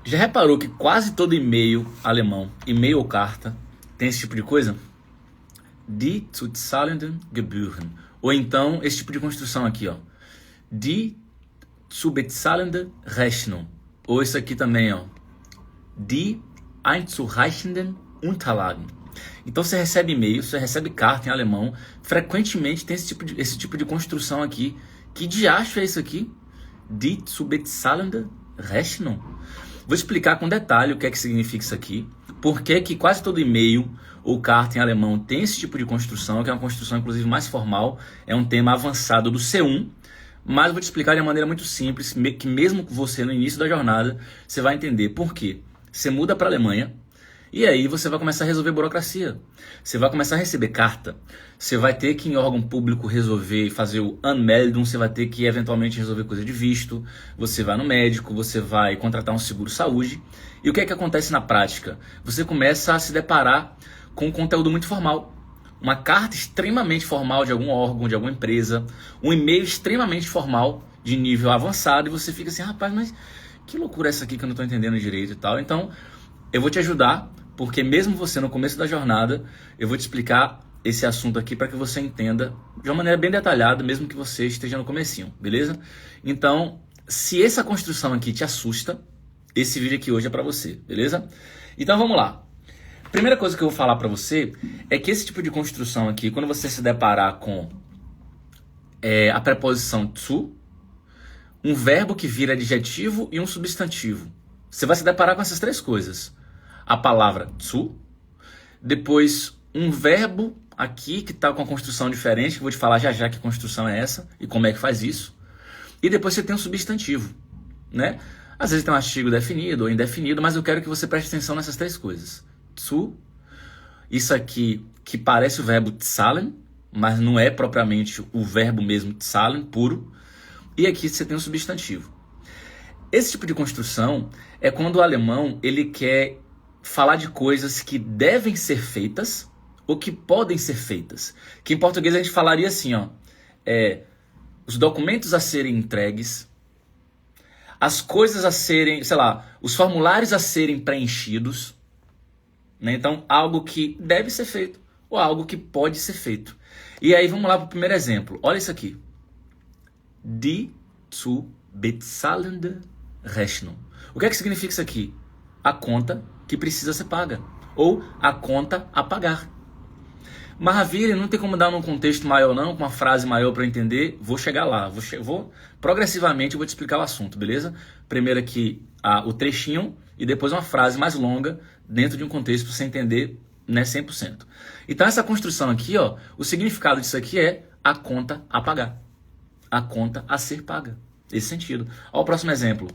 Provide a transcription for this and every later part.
Já reparou que quase todo e-mail alemão, e-mail ou carta, tem esse tipo de coisa? Die zu zahlenden Gebühren. Ou então esse tipo de construção aqui, ó. Die zu bezahlende Rechnung. Ou isso aqui também, ó. Die einzureichenden Unterlagen. Então você recebe e-mail, você recebe carta em alemão, frequentemente tem esse tipo de construção aqui. Que diacho é isso aqui? Die zu bezahlende Rechnung. Vou explicar com detalhe o que é que significa isso aqui, por que quase todo e-mail ou carta em alemão tem esse tipo de construção, que é uma construção inclusive mais formal, é um tema avançado do C1, mas eu vou te explicar de uma maneira muito simples, que mesmo você no início da jornada, você vai entender por quê. Você muda para a Alemanha, e aí você vai começar a resolver burocracia. Você vai começar a receber carta. Você vai ter que em órgão público resolver, fazer o Anmeldung, você vai ter que eventualmente resolver coisa de visto, você vai no médico, você vai contratar um seguro-saúde. E o que é que acontece na prática? Você começa a se deparar com um conteúdo muito formal. Uma carta extremamente formal de algum órgão, de alguma empresa, um e-mail extremamente formal de nível avançado, e você fica assim, rapaz, mas que loucura é essa aqui que eu não estou entendendo direito e tal. Então, eu vou te ajudar, porque mesmo você no começo da jornada, eu vou te explicar esse assunto aqui para que você entenda de uma maneira bem detalhada, mesmo que você esteja no comecinho, beleza? Então, se essa construção aqui te assusta, esse vídeo aqui hoje é para você, beleza? Então vamos lá. Primeira coisa que eu vou falar para você é que esse tipo de construção aqui, quando você se deparar com a preposição zu, um verbo que vira adjetivo e um substantivo, você vai se deparar com essas três coisas. A palavra zu, depois um verbo aqui que está com uma construção diferente, que eu vou te falar já já que construção é essa e como é que faz isso. E depois você tem um substantivo, né? Às vezes tem um artigo definido ou indefinido, mas eu quero que você preste atenção nessas três coisas. Zu, isso aqui que parece o verbo zahlen, mas não é propriamente o verbo mesmo zahlen, puro. E aqui você tem um substantivo. Esse tipo de construção é quando o alemão ele quer falar de coisas que devem ser feitas ou que podem ser feitas. Que em português a gente falaria assim, ó, os documentos a serem entregues, as coisas a serem, sei lá, os formulários a serem preenchidos, né? Então, algo que deve ser feito ou algo que pode ser feito. E aí vamos lá para o primeiro exemplo. Olha isso aqui. Die zu bezahlende Rechnung. O que é que significa isso aqui? A conta que precisa ser paga. Ou a conta a pagar. Maravilha, não tem como dar num contexto maior não, com uma frase maior para eu entender. Vou chegar lá. Vou progressivamente eu vou te explicar o assunto, beleza? Primeiro aqui o trechinho e depois uma frase mais longa dentro de um contexto para você entender, né, 100%. Então essa construção aqui, ó, o significado disso aqui é a conta a pagar. A conta a ser paga. Esse sentido. Olha o próximo exemplo.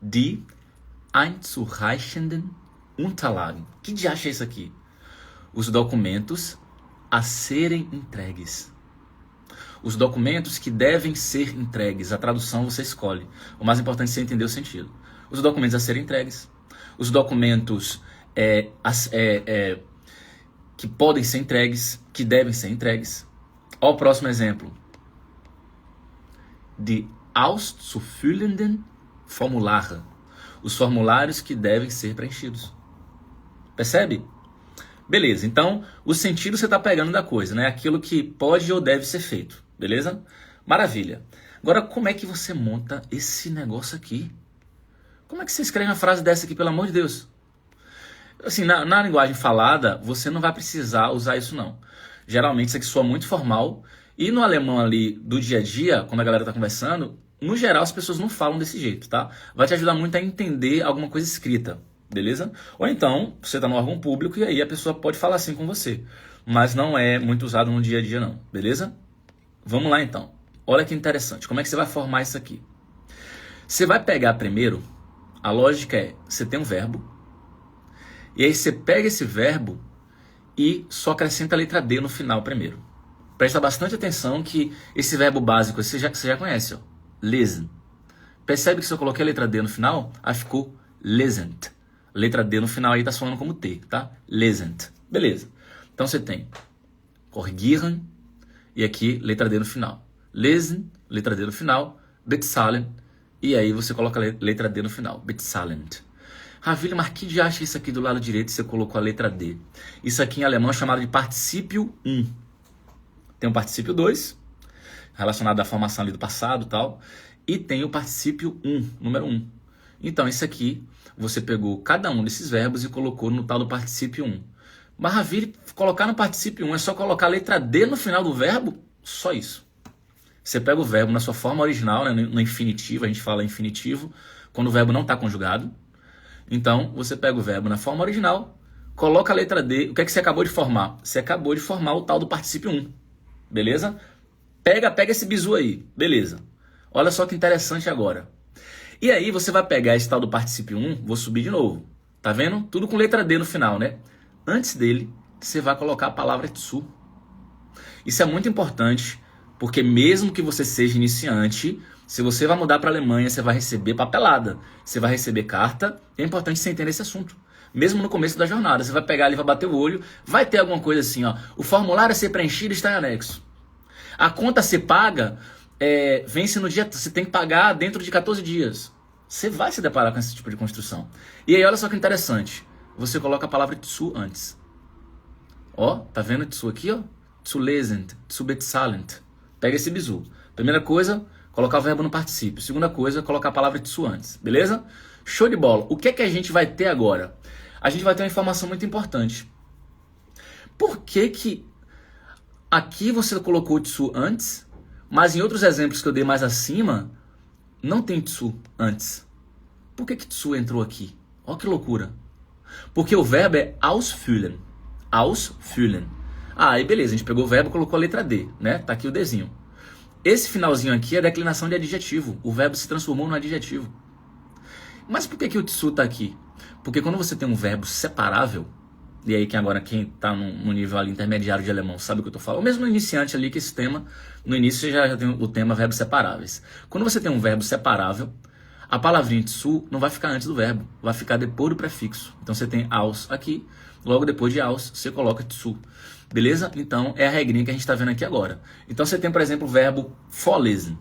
Die einzureichenden Unterlagen. Que diacho é isso aqui? Os documentos a serem entregues. Os documentos que devem ser entregues. A tradução você escolhe. O mais importante é você entender o sentido. Os documentos a serem entregues. Os documentos que podem ser entregues, que devem ser entregues. Olha o próximo exemplo. Die auszufüllenden Formulare. Os formulários que devem ser preenchidos. Percebe? Beleza, então o sentido você está pegando da coisa, né? Aquilo que pode ou deve ser feito, beleza? Maravilha. Agora, como é que você monta esse negócio aqui? Como é que você escreve uma frase dessa aqui, pelo amor de Deus? Assim, na linguagem falada, você não vai precisar usar isso não. Geralmente isso aqui soa muito formal. E no alemão ali do dia a dia, quando a galera está conversando, no geral as pessoas não falam desse jeito, tá? Vai te ajudar muito a entender alguma coisa escrita, beleza? Ou então, você está no órgão público e aí a pessoa pode falar assim com você. Mas não é muito usado no dia a dia não, beleza? Vamos lá então. Olha que interessante, como é que você vai formar isso aqui? Você vai pegar primeiro, a lógica é, você tem um verbo, e aí você pega esse verbo e só acrescenta a letra D no final primeiro. Presta bastante atenção que esse verbo básico você já conhece, ó. Lesen. Percebe que se eu coloquei a letra D no final, aí ficou lesend. Letra D no final aí tá soando como T, tá? Lesend. Beleza. Então você tem korrigieren e aqui letra D no final. Lesen, letra D no final. Bezahlen E aí você coloca a letra D no final. Bezahlend. Ravile, mas que de acha isso aqui do lado direito você colocou a letra D? Isso aqui em alemão é chamado de particípio 1. Tem o particípio 2, relacionado à formação ali do passado e tal. E tem o particípio 1, número 1. Então, isso aqui, você pegou cada um desses verbos e colocou no tal do particípio 1. Mas, Ravile, colocar no particípio 1 é só colocar a letra D no final do verbo? Só isso. Você pega o verbo na sua forma original, né, no infinitivo, a gente fala infinitivo, quando o verbo não está conjugado. Então, você pega o verbo na forma original, coloca a letra D. O que é que você acabou de formar? Você acabou de formar o tal do particípio 1. Beleza? Pega esse bizu aí. Beleza. Olha só que interessante agora. E aí, você vai pegar esse tal do particípio 1, vou subir de novo. Tá vendo? Tudo com letra D no final, né? Antes dele, você vai colocar a palavra tsu. Isso é muito importante, porque mesmo que você seja iniciante, se você vai mudar para a Alemanha, você vai receber papelada, você vai receber carta, é importante você entender esse assunto. Mesmo no começo da jornada, você vai pegar ali, vai bater o olho, vai ter alguma coisa assim, ó. O formulário a ser preenchido está em anexo. A conta a ser paga, vence no dia, você tem que pagar dentro de 14 dias. Você vai se deparar com esse tipo de construção. E aí, olha só que interessante. Você coloca a palavra tsu antes. Ó, tá vendo tsu aqui, ó? Zu lesend, zu bezahlend. Pega esse bizu. Primeira coisa, colocar o verbo no particípio. Segunda coisa, colocar a palavra tsu antes. Beleza? Show de bola. O que é que a gente vai ter agora? A gente vai ter uma informação muito importante. Por que que aqui você colocou o tsu antes, mas em outros exemplos que eu dei mais acima, não tem tsu antes? Por que que tsu entrou aqui? Ó que loucura. Porque o verbo é ausfüllen. Ausfüllen. Ah, aí beleza, a gente pegou o verbo e colocou a letra D, né? Tá aqui o Dzinho. Esse finalzinho aqui é a declinação de adjetivo. O verbo se transformou no adjetivo. Mas por que que o tsu tá aqui? Porque quando você tem um verbo separável, e aí quem tá no nível ali intermediário de alemão sabe o que eu tô falando, ou mesmo no iniciante ali, que esse tema, no início você já tem o tema verbos separáveis. Quando você tem um verbo separável, a palavrinha tsu não vai ficar antes do verbo, vai ficar depois do prefixo. Então você tem aus aqui, logo depois de aus você coloca tsu. Beleza? Então é a regrinha que a gente está vendo aqui agora. Então você tem, por exemplo, o verbo vorlesen.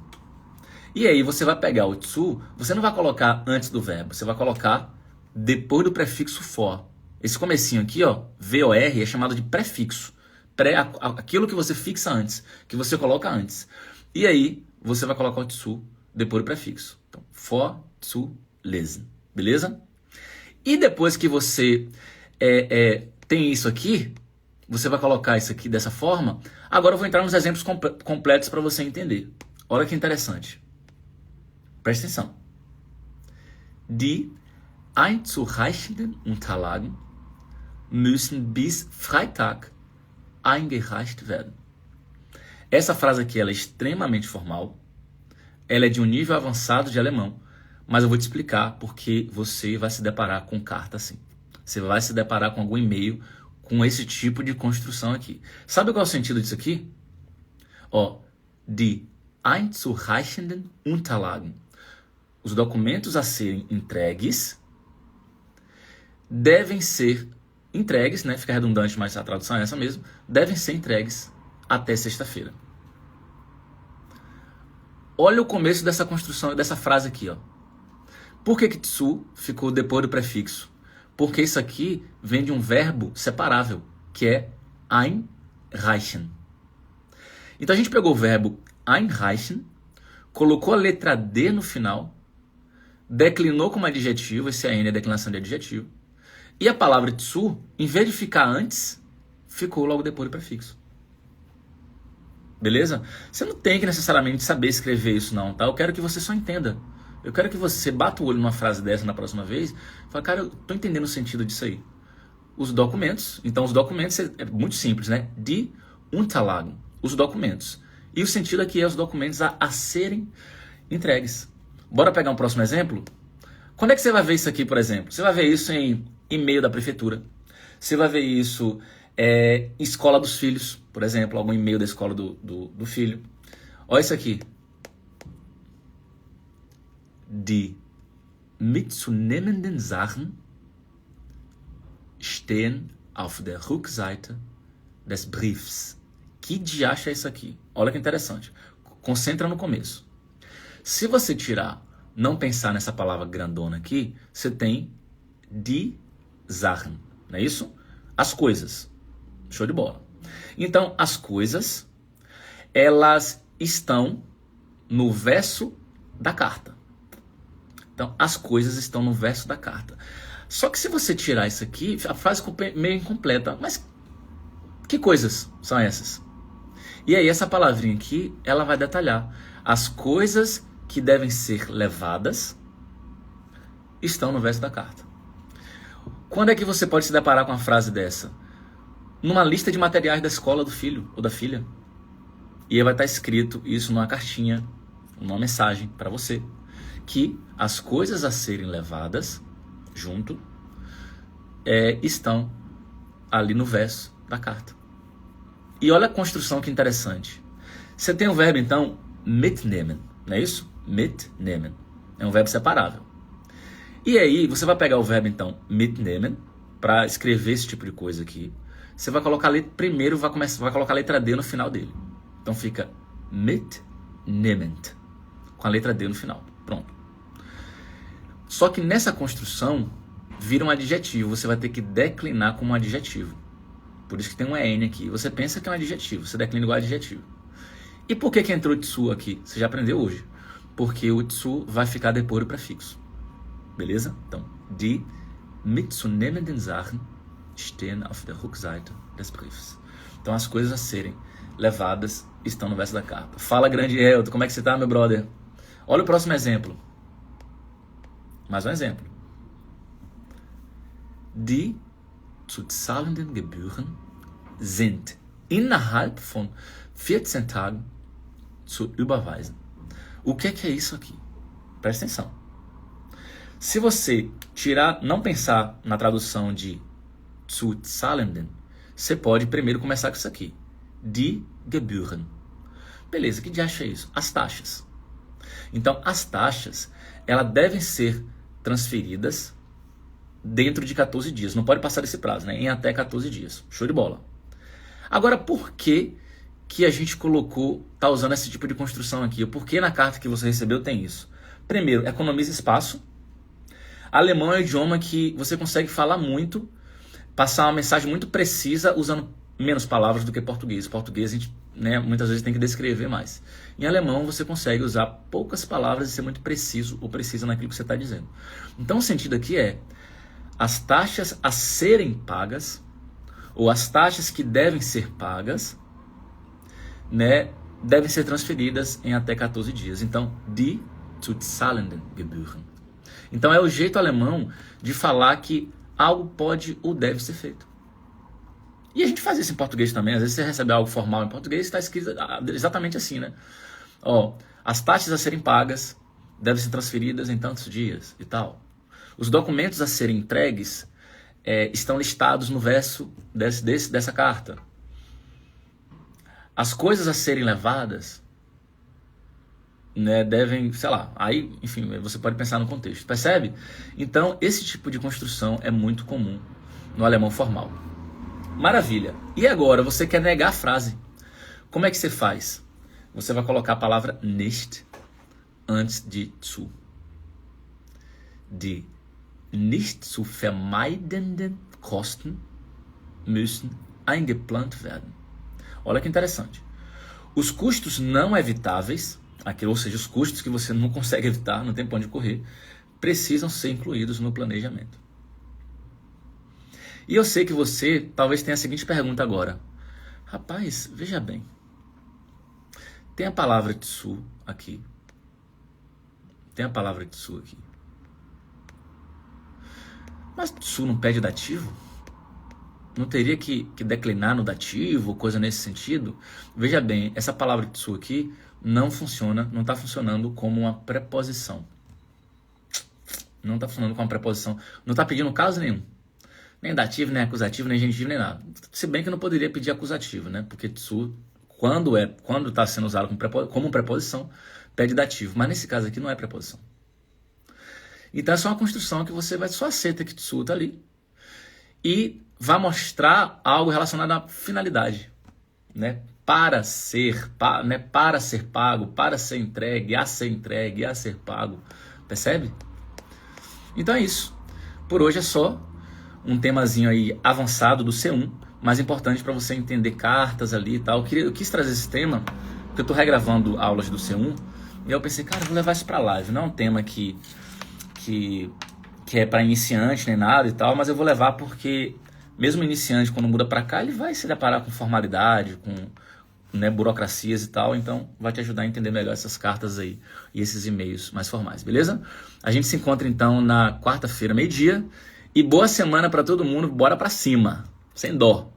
E aí você vai pegar o tsu, você não vai colocar antes do verbo, você vai colocar depois do prefixo for. Esse comecinho aqui, ó, vor, é chamado de prefixo. Aquilo que você fixa antes, que você coloca antes. E aí você vai colocar o tsu depois do prefixo. Então, for, tsu, lesen. Beleza? E depois que você tem isso aqui, você vai colocar isso aqui dessa forma. Agora eu vou entrar nos exemplos completos para você entender. Olha que interessante. Presta atenção. Die einzureichenden Unterlagen müssen bis Freitag eingereicht werden. Essa frase aqui ela é extremamente formal. Ela é de um nível avançado de alemão. Mas eu vou te explicar porque você vai se deparar com carta assim. Você vai se deparar com algum e-mail com esse tipo de construção aqui. Sabe qual é o sentido disso aqui? Ó, die einzureichenden Unterlagen. Os documentos a serem entregues devem ser entregues, né? Fica redundante, mas a tradução é essa mesmo. Devem ser entregues até sexta-feira. Olha o começo dessa construção, dessa frase aqui, ó. Por que tsu ficou depois do prefixo? Porque isso aqui vem de um verbo separável, que é einreichen. Então a gente pegou o verbo einreichen, colocou a letra D no final, declinou como adjetivo, esse AN é a declinação de adjetivo, e a palavra tsu, em vez de ficar antes, ficou logo depois do prefixo. Beleza? Você não tem que necessariamente saber escrever isso não, tá? Eu quero que você só entenda. Eu quero que você bata o olho numa frase dessa na próxima vez e fale, cara, eu tô entendendo o sentido disso aí. Os documentos, então os documentos é muito simples, né? Die Unterlagen, os documentos. E o sentido aqui é os documentos a serem entregues. Bora pegar um próximo exemplo? Quando é que você vai ver isso aqui, por exemplo? Você vai ver isso em e-mail da prefeitura. Você vai ver isso em escola dos filhos, por exemplo, algum e-mail da escola do filho. Olha isso aqui. Die mitzunehmenden Sachen stehen auf der Rückseite des Briefs. Que diacho é isso aqui? Olha que interessante. Concentra no começo. Se você tirar não pensar nessa palavra grandona aqui, você tem die Sachen, não é isso? As coisas. Show de bola. Então, as coisas, elas estão no verso da carta. Então, as coisas estão no verso da carta. Só que se você tirar isso aqui, a frase fica meio incompleta. Mas que coisas são essas? E aí, essa palavrinha aqui, ela vai detalhar. As coisas que devem ser levadas estão no verso da carta. Quando é que você pode se deparar com uma frase dessa? Numa lista de materiais da escola do filho ou da filha. E aí vai estar escrito isso numa cartinha, numa mensagem para você. Que as coisas a serem levadas junto estão ali no verso da carta. E olha a construção que interessante. Você tem o verbo, então, mitnehmen, não é isso? Mitnehmen. É um verbo separável. E aí, você vai pegar o verbo, então, mitnehmen, para escrever esse tipo de coisa aqui. Você vai colocar a letra, primeiro vai colocar a letra D no final dele. Então fica mitnehmend, com a letra D no final. Pronto. Só que nessa construção, vira um adjetivo. Você vai ter que declinar como um adjetivo. Por isso que tem um EN aqui. Você pensa que é um adjetivo, você declina igual adjetivo. E por que entrou o tsu aqui? Você já aprendeu hoje. Porque o tsu vai ficar depois do prefixo. Beleza? Então, die mitzunehmenden Sachen stehen auf der Rückseite des Briefs. Então, as coisas a serem levadas estão no verso da carta. Fala, grande Elton, como é que você tá, meu brother? Olha o próximo exemplo. Mais um exemplo. Die zu zahlenden Gebühren sind innerhalb von 14 Tagen zu überweisen. O que é isso aqui? Presta atenção. Se você não pensar na tradução de zu zahlenden, você pode primeiro começar com isso aqui. Die Gebühren. Beleza, que diacho é isso? As taxas. Então, as taxas, elas devem ser transferidas dentro de 14 dias. Não pode passar desse prazo, né? Em até 14 dias. Show de bola. Agora, por que a gente tá usando esse tipo de construção aqui? Por que na carta que você recebeu tem isso? Primeiro, economiza espaço. Alemão é um idioma que você consegue falar muito, passar uma mensagem muito precisa usando menos palavras do que português. Português a gente, muitas vezes tem que descrever mais. Em alemão você consegue usar poucas palavras e ser muito preciso ou precisa naquilo que você está dizendo. Então o sentido aqui é as taxas a serem pagas ou as taxas que devem ser pagas, devem ser transferidas em até 14 dias. Então, die zu zahlenden Gebühren. Então é o jeito alemão de falar que algo pode ou deve ser feito. E a gente faz isso em português também. Às vezes você recebe algo formal em português e está escrito exatamente assim, né? As taxas a serem pagas devem ser transferidas em tantos dias e tal. Os documentos a serem entregues estão listados no verso dessa carta. As coisas a serem levadas devem, sei lá, aí, enfim, você pode pensar no contexto, percebe? Então, esse tipo de construção é muito comum no alemão formal. Maravilha. E agora, você quer negar a frase. Como é que você faz? Você vai colocar a palavra nicht antes de zu. Die nicht zu vermeidenden Kosten müssen eingeplant werden. Olha que interessante. Os custos não evitáveis, ou seja, os custos que você não consegue evitar, não tem pra onde correr, precisam ser incluídos no planejamento. E eu sei que você talvez tenha a seguinte pergunta agora. Rapaz, veja bem. Tem a palavra tsu aqui. Mas tsu não pede dativo? Não teria que declinar no dativo, coisa nesse sentido? Veja bem, essa palavra tsu aqui não funciona, não está funcionando como uma preposição. Não está funcionando como uma preposição. Não está pedindo caso nenhum. Nem dativo, nem acusativo, nem genitivo, nem nada. Se bem que não poderia pedir acusativo, né? Porque tsu, quando está sendo usado como preposição, pede dativo. Mas nesse caso aqui não é preposição. Então é só uma construção que você só aceita que tsu está ali. E vai mostrar algo relacionado à finalidade, né? Para ser pago, para ser entregue, a ser pago, Percebe? Então é isso. Por hoje é só um temazinho aí avançado do C1, mas importante para você entender cartas ali e tal. Eu quis trazer esse tema, porque eu tô regravando aulas do C1, e eu pensei, cara, eu vou levar isso pra live. Não é um tema que é para iniciante nem nada e tal, mas eu vou levar porque mesmo iniciante, quando muda para cá, ele vai se deparar com formalidade, com, né, burocracias e tal, então vai te ajudar a entender melhor essas cartas aí e esses e-mails mais formais, beleza? A gente se encontra então na quarta-feira, meio-dia, e boa semana para todo mundo, bora para cima, sem dó.